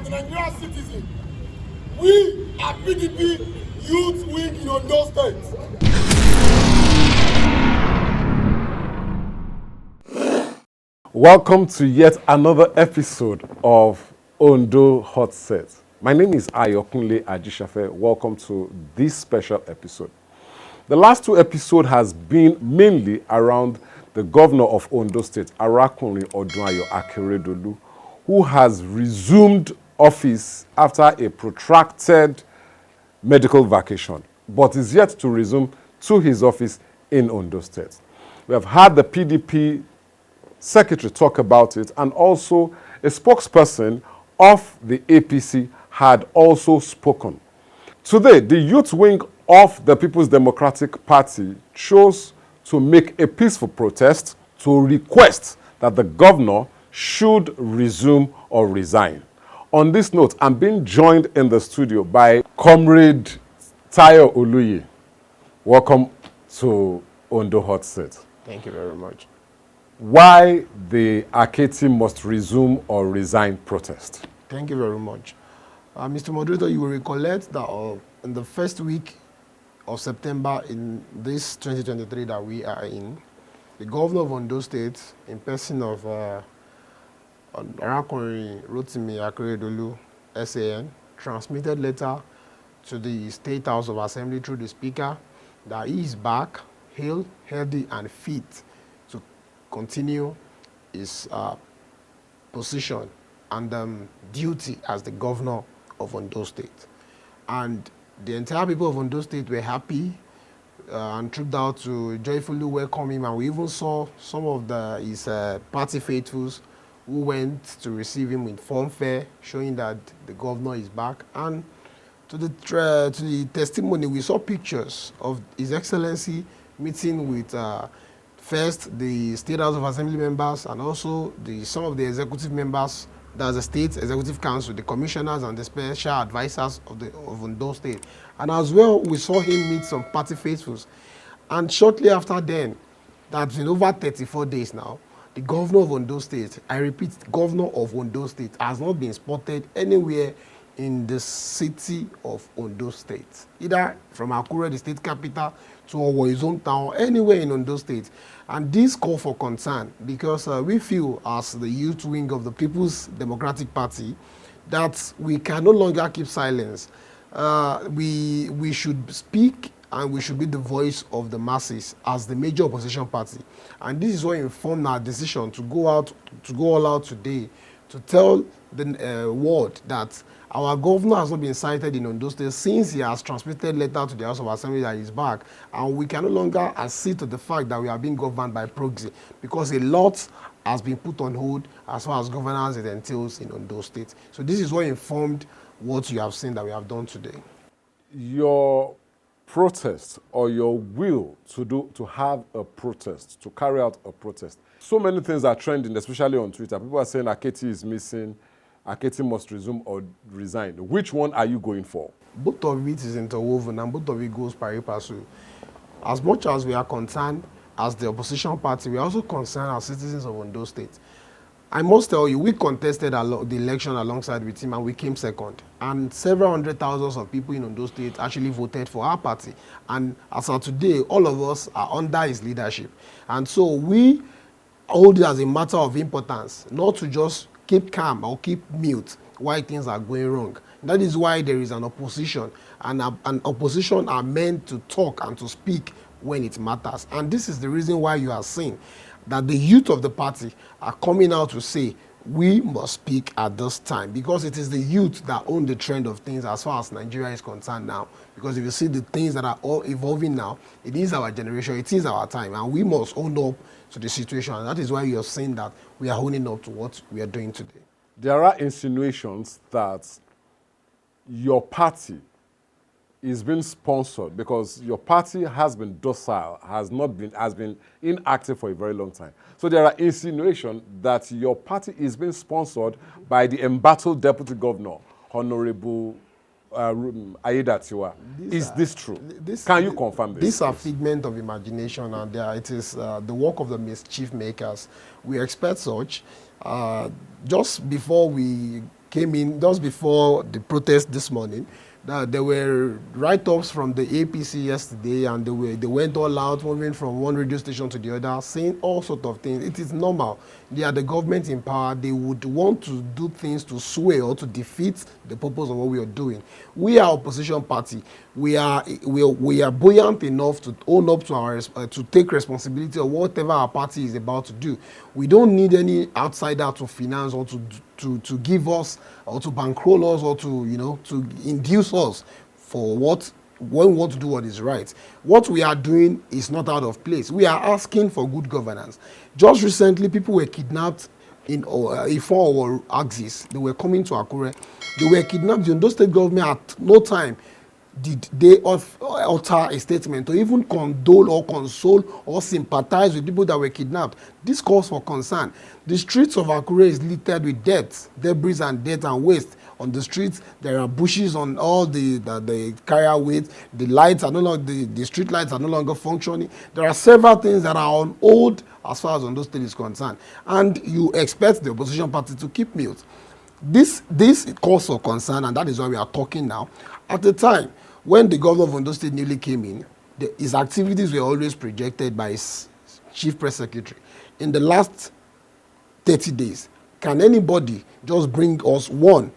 as a Nigerian citizen, we are PDP Youth Wing in Ondo State. Welcome to yet another episode of Ondo Hot Set. My name is Ayokunle Ajishafe. Welcome to this special episode. The last two episodes has been mainly around the governor of Ondo State, Arakunrin Odunayo Akeredolu, who has resumed office after a protracted medical vacation, but is yet to resume to his office in Ondo State. We have had the PDP secretary talk about it, and also a spokesperson of the APC had also spoken. Today, the youth wing of the People's Democratic Party chose to make a peaceful protest to request that the governor should resume or resign. On this note, I'm being joined in the studio by Comrade Tayo Oluye. Welcome to Ondo Hot Set. Thank you very much. Why the Aketi must resume or resign protest? Thank you very much. Mr. Moderator, you will recollect that in the first week of September in this 2023 that we are in, the governor of Ondo State, in person of Arakunrin Rotimi Akeredolu, SAN, transmitted letter to the State House of Assembly through the Speaker that he is back, healthy and fit to continue his position and duty as the governor of Ondo State. And the entire people of Ondo State were happy and trooped out to joyfully welcome him, and we even saw some of his party faithfuls who went to receive him with fanfare, showing that the governor is back. And to the testimony, we saw pictures of His Excellency meeting with first the State House of Assembly members and also some of the executive members. That's the State Executive Council, the commissioners and the special advisors of Ondo State. And as well, we saw him meet some party faithfuls. And shortly after then, that's been over 34 days now, the governor of Ondo State, I repeat, governor of Ondo State, has not been spotted anywhere in the city of Ondo State, either from Akure, the state capital, to his hometown, anywhere in Ondo State. And this call for concern because we feel, as the youth wing of the People's Democratic Party, that we can no longer keep silence. We should speak, and we should be the voice of the masses as the major opposition party. And this is what informed our decision to go all out today to tell the world that our governor has not been cited in Ondo State since he has transmitted letter to the House of Assembly that he's back. And we can no longer accede to the fact that we are being governed by proxy because a lot has been put on hold as far as governance it entails in Ondo State. So this is what informed what you have seen that we have done today. Your protest or your will to have a protest, to carry out a protest. So many things are trending, especially on Twitter. People are saying Aketi is missing, Aketi must resume or resign. Which one are you going for? Both of it is interwoven and both of it goes pari passu. As much as we are concerned as the opposition party, we are also concerned as citizens of Ondo State. I must tell you, we contested the election alongside with him and we came second. And several hundred thousands of people in Ondo State actually voted for our party. And as of today, all of us are under his leadership. And so we hold it as a matter of importance, not to just keep calm or keep mute while things are going wrong. That is why there is an opposition. And an opposition are meant to talk and to speak when it matters. And this is the reason why you are seeing that the youth of the party are coming out to say, we must speak at this time, because it is the youth that own the trend of things as far as Nigeria is concerned now. Because if you see the things that are all evolving now, it is our generation, it is our time, and we must own up to the situation. And that is why you are saying that we are owning up to what we are doing today. There are insinuations that your party is being sponsored because your party has been docile, has been inactive for a very long time. So there are insinuations that your party is being sponsored by the embattled deputy governor, Honorable Ayedatiwa. Is this true? Can you confirm this? These are figment of imagination, and it is the work of the mischief makers. We expect such. Just before we came in just before the protest this morning, that there were write-ups from the APC yesterday, and they went all out, moving from one radio station to the other, saying all sorts of things. It is normal. They are the government in power. They would want to do things to sway or to defeat the purpose of what we are doing. We are opposition party. We are buoyant enough to own up to our to take responsibility of whatever our party is about to do. We don't need any outsider to finance or to give us or to bankroll us or to to induce us for when we want to do what is right. What we are doing is not out of place. We are asking for good governance. Just recently, people were kidnapped in Ifon or Axis. They were coming to Akure. They were kidnapped. The Ondo State government at no time did they utter a statement to even condole or console or sympathize with people that were kidnapped. This calls for concern. The streets of Akure is littered with death, debris and death and waste. On the streets, there are bushes on all the carrier weight. The lights are no longer, the street lights are no longer functioning. There are several things that are on hold as far as Ondo State is concerned. And you expect the opposition party to keep mute. This calls for concern, and that is why we are talking now. At the time, when the governor of Ondo State newly came in, his activities were always projected by his chief press secretary. In the last 30 days, can anybody just bring us one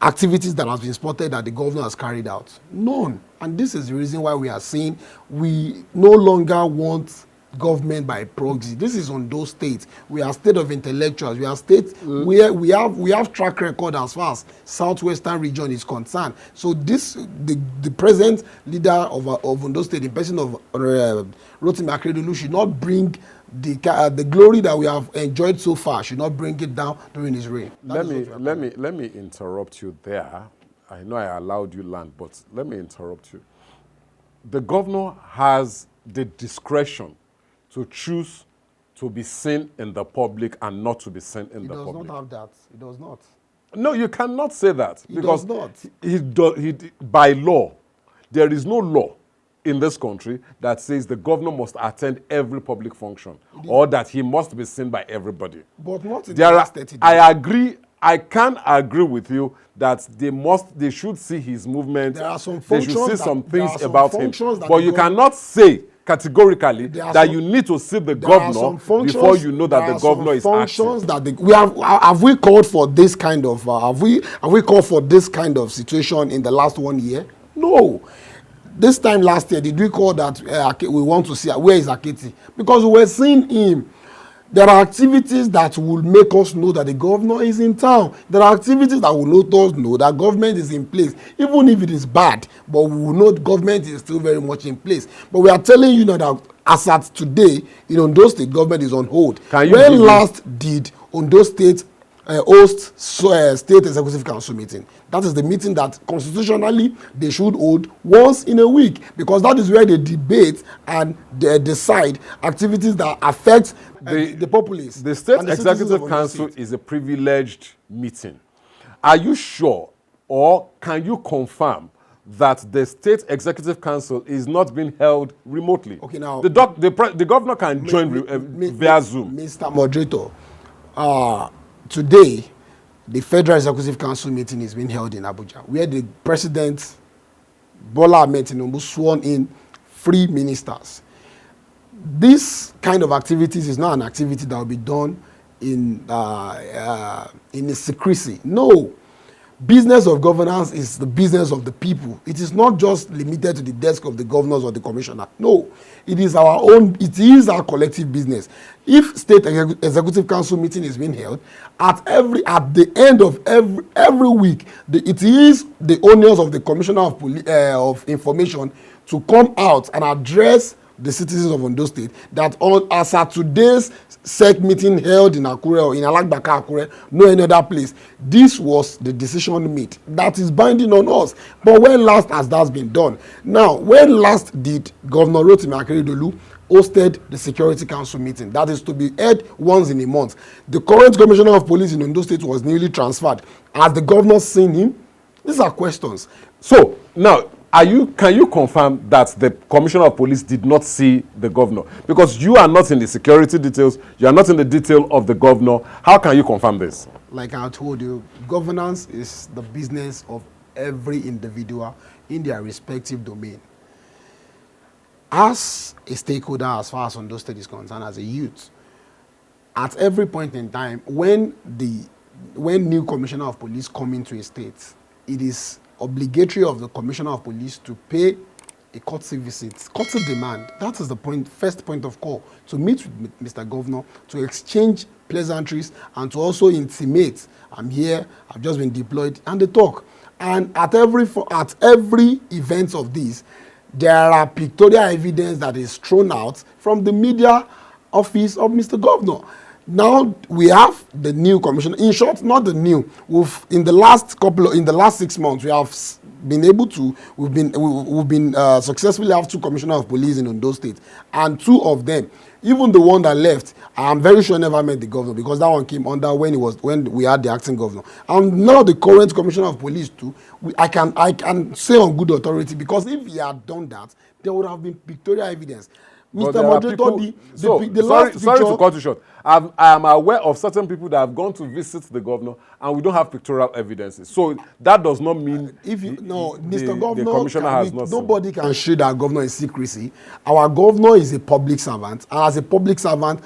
activities that has been spotted that the governor has carried out? None. And this is the reason why we are saying we no longer want government by proxy. This is Ondo State. We are state of intellectuals. We are state where we have track record as far as southwestern region is concerned. So the present leader of Ondo State, in person of Rotimi Akeredolu, should not bring the glory that we have enjoyed so far, should not bring it down during his reign. Let me interrupt you there. I know I allowed you land, but let me interrupt you. The governor has the discretion to choose to be seen in the public and not to be seen in the public. He does not have that. He does not. No, you cannot say that. He because does not. By law, there is no law in this country that says the governor must attend every public function or that he must be seen by everybody. But not in the last 30 days. I agree. I can agree with you that they should see his movement. There are some they should see some things about him. But you cannot say categorically that you need to see the governor before you know that the governor is acting. Have we called for this kind of have we called for this kind of situation in the last 1 year? No. This time last year, did we call that we want to see where is Aketi? Because we were seeing him. There are activities that will make us know that the governor is in town. There are activities that will let us know that government is in place, even if it is bad, but we will know government is still very much in place. But we are telling you now that as at today, in Ondo State, government is on hold. When last did Ondo State host State Executive Council meeting? That is the meeting that constitutionally they should hold once in a week, because that is where they debate and they decide activities that affect the populace. The State Executive Council is a privileged meeting. Are you sure, or can you confirm that the State Executive Council is not being held remotely? Okay, now the governor can join via Zoom. Mr. Moderator, today, the Federal Executive Council meeting is being held in Abuja, where the President, Bola Ahmed Tinubu, sworn in 3 ministers. This kind of activities is not an activity that will be done in secrecy. No. Business of governance is the business of the people. It is not just limited to the desk of the governors or the commissioner. No, it is our own, it is our collective business. If State Executive Council meeting is being held, at the end of every week, it is the owners of the Commissioner of Information to come out and address the citizens of Ondo State that as at today's SEC meeting held in Akure or in Alagbaka Akure, no any other place, this was the decision made. That is binding on us. But when last has that been done? Now, when last did Governor Rotimi Akeredolu hosted the Security Council meeting? That is to be held once in a month. The current Commissioner of Police in Ondo State was newly transferred. Has the governor seen him? These are questions. So, now, Can you confirm that the commissioner of police did not see the governor? Because you are not in the security details, you are not in the detail of the governor. How can you confirm this? Like I told you, governance is the business of every individual in their respective domain. As a stakeholder, as far as Ondo State is concerned, as a youth, at every point in time, when new commissioner of police come into a state, it is obligatory of the commissioner of police to pay a courtesy visit, courtesy demand. That is the first point of call, to meet with Mr. Governor, to exchange pleasantries, and to also intimate, I'm here, I've just been deployed, and they talk. And at every event of this, there are pictorial evidence that is thrown out from the media office of Mr. Governor. Now we have the new commissioner. In short, not the new. In the last 6 months, we have been able to. We've been successfully have 2 commissioners of police in Ondo State, and 2 of them, even the one that left, I'm very sure never met the governor, because that one came under when we had the acting governor. And now the current commissioner of police too. I can say on good authority, because if he had done that, there would have been pictorial evidence. Mr. Moderator, sorry to cut you short. I am aware of certain people that have gone to visit the governor, and we don't have pictorial evidences. So that does not mean Mr. Governor, the commissioner has not nobody can shield our governor in secrecy. Our governor is a public servant, and as a public servant,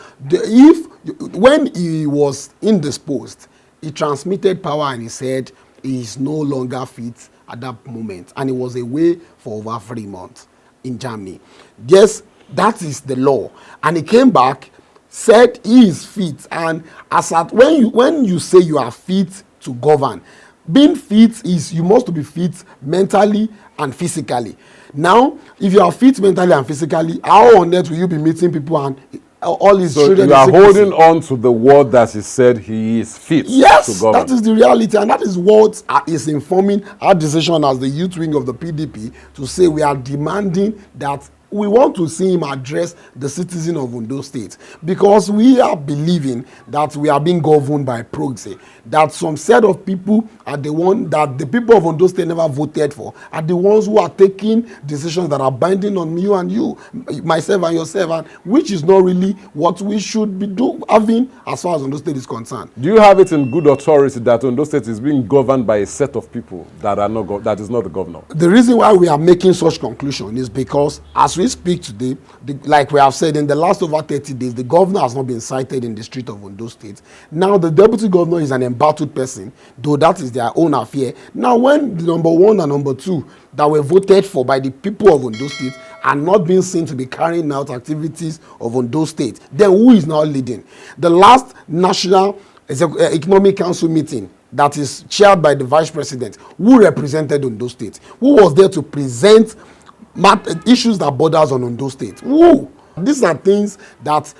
when he was indisposed, he transmitted power and he said he is no longer fit at that moment, and he was away for over 3 months in Germany. Yes, that is the law, and he came back, said he is fit, and when you say you are fit to govern, being fit is you must be fit mentally and physically. Now, if you are fit mentally and physically, how on earth will you be meeting people and all his children? You are holding on to the word that he said he is fit. Yes, to govern. that is the reality, and that is what is informing our decision as the youth wing of the PDP to say we are demanding that we want to see him address the citizen of Ondo State, because we are believing that we are being governed by proxy, that some set of people are the one that the people of Ondo State never voted for, are the ones who are taking decisions that are binding on you and you, myself and yourself, and which is not really what we should be having as far as Ondo State is concerned. Do you have it in good authority that Ondo State is being governed by a set of people that are not that is not the governor? The reason why we are making such conclusion is because as we speak today, like we have said, in the last over 30 days, the governor has not been cited in the street of Ondo State. Now the deputy governor is an embattled person, though that is their own affair. Now when the number 1 and number 2 that were voted for by the people of Ondo State are not being seen to be carrying out activities of Ondo State, then who is now leading? The last National Economic Council meeting that is chaired by the vice president, who represented Ondo State, who was there to present issues that borders on Ondo State. Woo! These are things that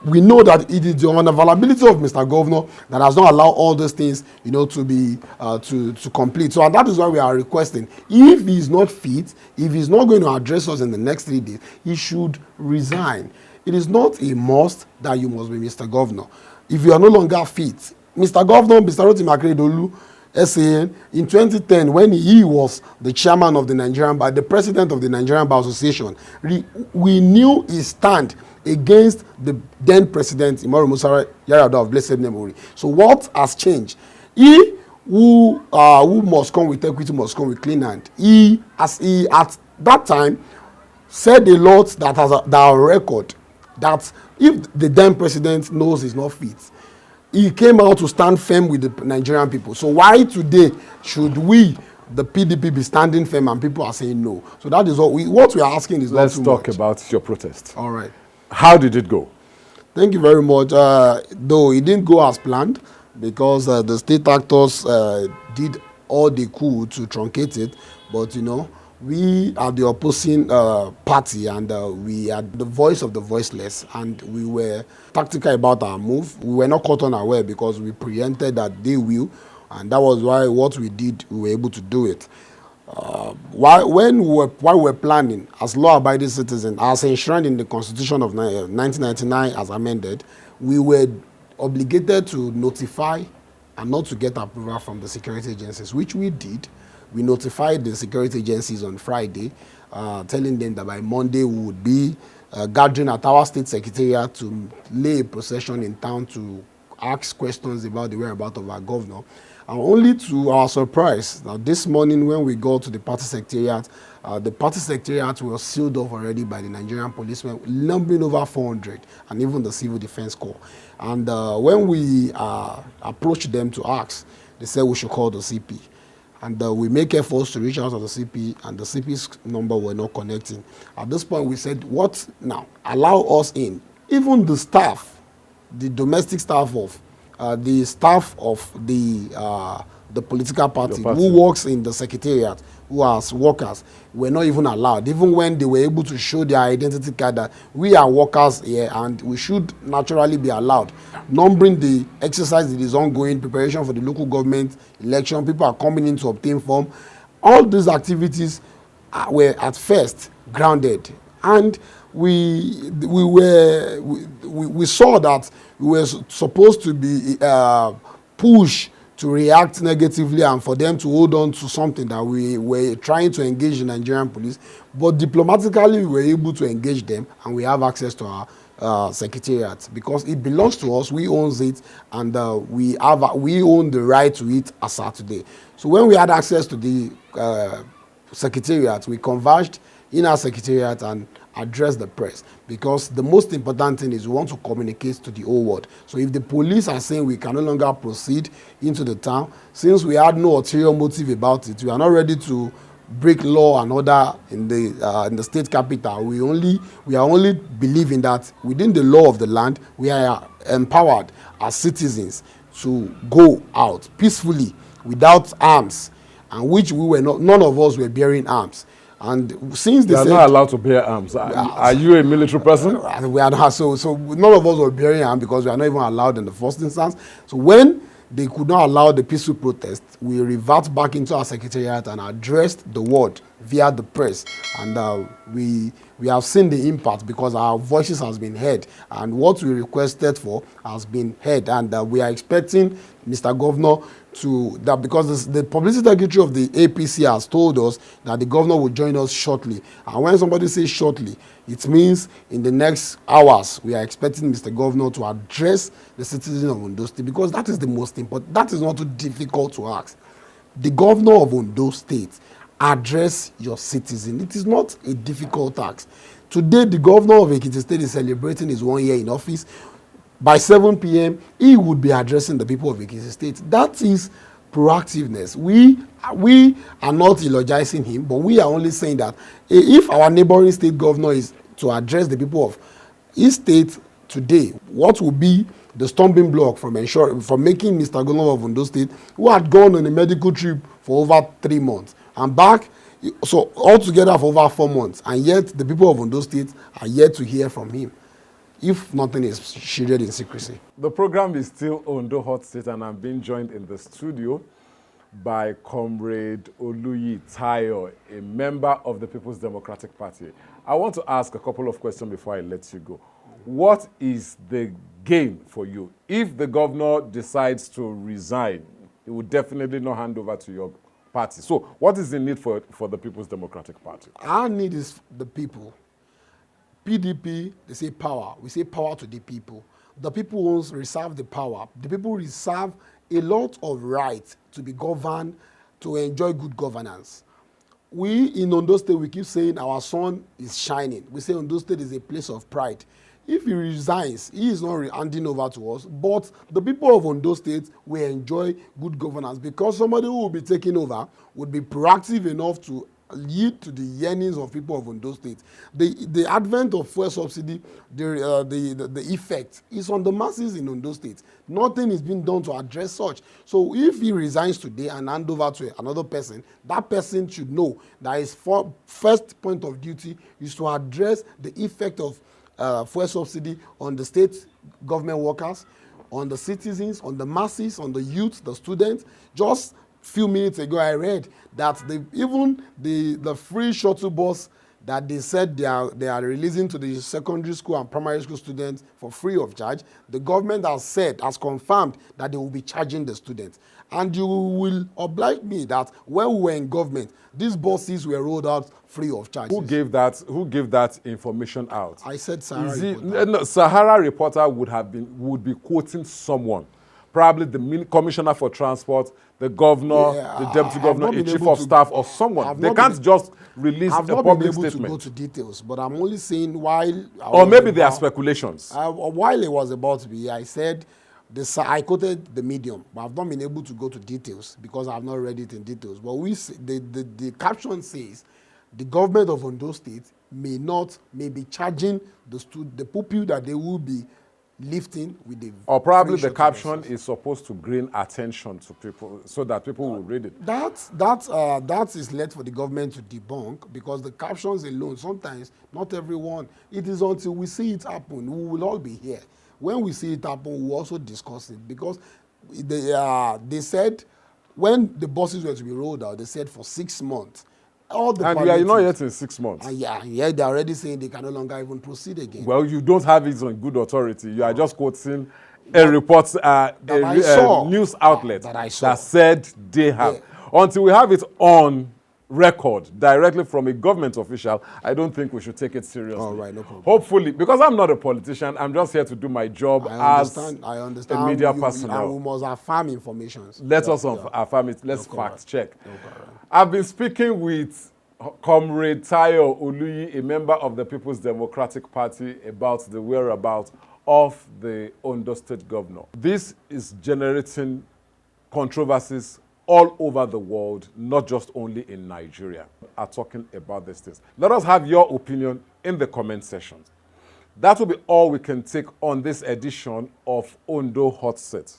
we know that it is the unavailability of Mr. Governor that has not allowed all these things, to be to complete. So, and that is why we are requesting, if he is not fit, if he's not going to address us in the next 3 days, he should resign. It is not a must that you must be Mr. Governor. If you are no longer fit, Mr. Governor, Mr. Aketi, SAN, in 2010, when he was the chairman of the Nigerian Bar, the president of the Nigerian Bar Association, we knew his stand against the then president, Umaru Musa Yar'Adua of blessed memory. So what has changed? He who must come with equity must come with clean hand. He at that time said a lot that has that record, that if the then president knows he's not fit, he came out to stand firm with the Nigerian people. So why today should we, the PDP, be standing firm and people are saying no? So that is what we are asking is Let's not too talk much. about your protest. All right. How did it go? Thank you very much. Though it didn't go as planned, because the state actors did all they could to truncate it, but we are the opposing party, and we are the voice of the voiceless, and we were tactical about our move. We were not caught unaware because we preempted that they will, and that was why what we did, we were able to do it. While we were planning, as law-abiding citizens, as enshrined in the Constitution of 1999 as amended, we were obligated to notify and not to get approval from the security agencies, which we did. We notified the security agencies on Friday, telling them that by Monday we would be gathering at our state secretariat to lay a procession in town to ask questions about the whereabouts of our governor. And only to our surprise, now this morning when we got to the party secretariat was sealed off already by the Nigerian policemen, numbering over 400, and even the Civil Defense Corps. And when we approached them to ask, they said we should call the CP. And we make efforts to reach out to the CP, and the CP's number were not connecting. At this point, we said, what now? Allow us in. Even the staff, the domestic staff of the staff of the political party who works in the secretariat, who are workers, were not even allowed, even when they were able to show their identity card that we are workers here and we should naturally be allowed. Numbering the exercise that is ongoing, preparation for the local government election, people are coming in to obtain form. All these activities were at first grounded, and we saw that we were supposed to be pushed to react negatively and for them to hold on to something that we were trying to engage the Nigerian police. But diplomatically, we were able to engage them, and we have access to our secretariat because it belongs to us. We own it, and we own the right to it as of today. So when we had access to the secretariat, we converged in our secretariat and address the press, because the most important thing is we want to communicate to the whole world. So if the police are saying we can no longer proceed into the town, since we had no ulterior motive about it, we are not ready to break law and order in the state capital. We are only believing that within the law of the land, we are empowered as citizens to go out peacefully without arms, and which we were not. None of us were bearing arms. And since they are not allowed to bear arms. Are you a military person? We are not. So none of us were bearing arms because we are not even allowed in the first instance. So when they could not allow the peaceful protest, we revert back into our secretariat and addressed the world via the press. And we have seen the impact because our voices has been heard, and what we requested for has been heard. And we are expecting Mr. Governor because the publicity secretary of the APC has told us that the governor will join us shortly. And when somebody says shortly, it means in the next hours we are expecting Mr. Governor to address the citizens of Ondo State, because that is the most important. That is not too difficult to ask. The governor of Ondo State, address your citizen. It is not a difficult task. Today, the governor of Aketi State is celebrating his 1 year in office. By 7 p.m., he would be addressing the people of Aketi State. That is proactiveness. We are not eulogizing him, but we are only saying that if our neighboring state governor is to address the people of his state today, what will be the stumbling block from making Mr. Governor of Ondo State, who had gone on a medical trip for over 3 months and back, so altogether for over 4 months, and yet the people of Ondo State are yet to hear from him, if nothing is shielded in secrecy. The program is still Ondo Hot State, and I'm being joined in the studio by Comrade Oluyi Tayo, a member of the People's Democratic Party. I want to ask a couple of questions before I let you go. What is the game for you? If the governor decides to resign, he will definitely not hand over to your party. So what is the need for the People's Democratic Party? Our need is the people. PDP, they say power. We say power to the people. The people who reserve the power. The people reserve a lot of rights to be governed, to enjoy good governance. We in Ondo State, we keep saying our sun is shining. We say Ondo State is a place of pride. If he resigns, he is not handing over to us, but the people of Ondo State will enjoy good governance, because somebody who will be taking over would be proactive enough to yield to the yearnings of people of Ondo State. The advent of fuel subsidy, the effect is on the masses in Ondo State. Nothing is being done to address such. So if he resigns today and hand over to another person, that person should know that his first point of duty is to address the effect of fuel subsidy on the state government workers, on the citizens, on the masses, on the youth, the students. Just few minutes ago, I read that even the free shuttle bus that they said they are releasing to the secondary school and primary school students for free of charge. The government has confirmed that they will be charging the students. And you will oblige me that when we were in government, these buses were rolled out free of charge. Who gave that information out? I said Sahara Reporter. No, Sahara Reporter would be quoting someone. Probably the commissioner for transport, the governor, the deputy governor, a chief of staff, or someone. They can't just release a public statement. I've not been able to go to details, but I'm only saying while... Or maybe there are speculations. While it was about to be, I said, I quoted the medium, but I've not been able to go to details because I've not read it in details. But the caption says, the government of Ondo State may be charging the pupil that they will be lifting with the... Or probably the caption is supposed to bring attention to people so that people will read it. That is left for the government to debunk, because the captions alone, sometimes, not everyone, it is until we see it happen, we will all be here. When we see it happen, we will also discuss it, because they said when the buses were to be rolled out, they said for 6 months. And we are not yet in 6 months. Yeah, they're already saying they can no longer even proceed again. Well, you don't have it on good authority. You are just quoting a report, a news outlet that said they have. Yeah. Until we have it on record directly from a government official, I don't think we should take it seriously. All right, no problem. Hopefully, because I'm not a politician, I'm just here to do my job as a media personnel. And we must affirm information. Let us affirm it. Let's fact check. I've been speaking with Comrade Tayo Oluyi, a member of the People's Democratic Party, about the whereabouts of the Ondo State governor. This is generating controversies all over the world, not just only in Nigeria, are talking about these things. Let us have your opinion in the comment section. That will be all we can take on this edition of Ondo Hot Set.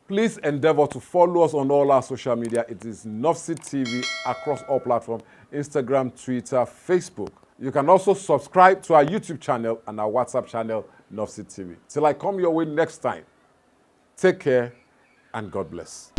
Please endeavor to follow us on all our social media. It is Nofsit TV across all platforms, Instagram, Twitter, Facebook. You can also subscribe to our YouTube channel and our WhatsApp channel, Nofsit TV. Till I come your way next time, take care and God bless.